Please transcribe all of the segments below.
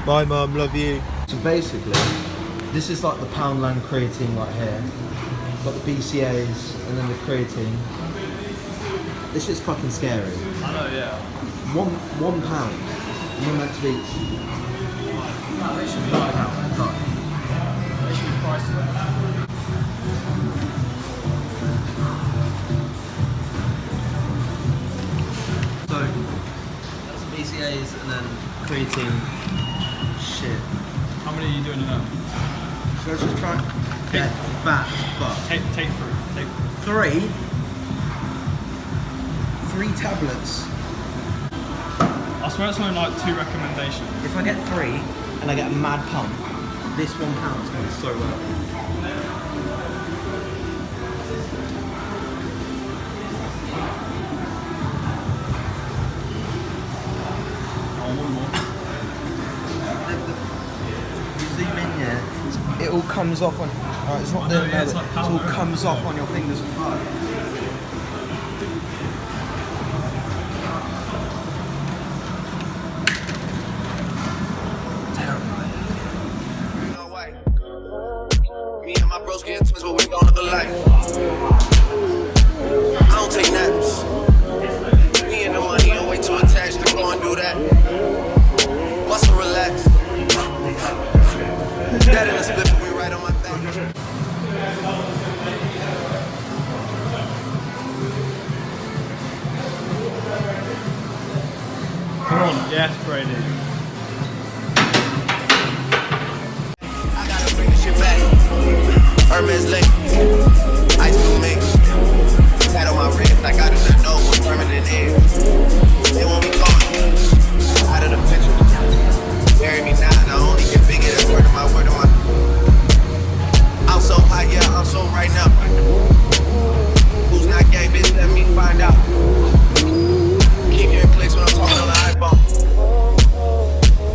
Bye mum, love you. So basically, this is like the Poundland creatine right here. Got the BCAs and then the creatine. This shit's fucking scary. I know, yeah. £1. You're meant to be. No, they should be like that. They should be priced like that. So that's BCAs and then creatine. Shit. How many are you doing now? So let's just try. They're fat as fuck. Take through. Three tablets. I swear it's only like 2 recommendations. If I get 3 and I get a mad pump, this £1 is going to be so worth it. Zoom in, yeah. It all comes off on. Alright, it's not there. Yeah, it's like it all comes off on your fingers. Me and my bros getting twins, but we gon' look alike. I don't take naps. Me and the money are way too attached to go and do that. Muscle relax. That in the split, but we right on my back. Come on, yes, Brady. I gotta bring this shit back. Hermes late. Ice cream mix. Tat on my wrist, like I do not know what permanent is. They won't be calling me out of the picture. Bury me now, and I only get bigger. That's word of my. I'm so high, yeah, I'm so right now. Who's not gay, bitch? Let me find out. Keep hearing clicks when I'm talking on the iPhone.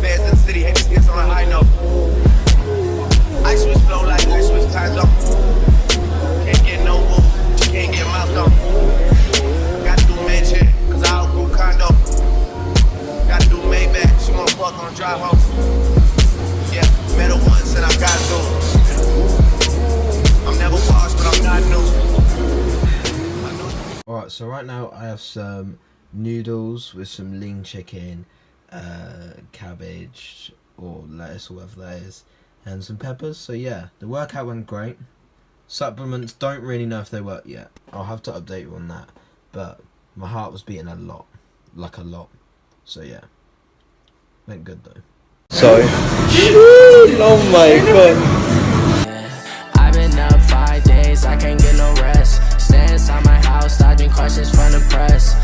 Fans in the city, hate to skits on a high note. I switch flow like I switch time zone. Can't get no move, can't get mouth on. Gotta do mansion, cause I outgrew condo. Gotta do Maybach, she won't fuck on drive home. Yeah, met her once and I gotta do it. I'm never washed, but I'm not new. Alright, so right now I have some noodles with some lean chicken, cabbage or lettuce or whatever that is, and some peppers. So yeah, the workout went great. Supplements, don't really know if they work yet. I'll have to update you on that. But my heart was beating a lot. Like a lot. So yeah. Went good though. So, oh my god. I've been up 5 days, I can't get no rest. Stay inside my house, dodging questions from the press.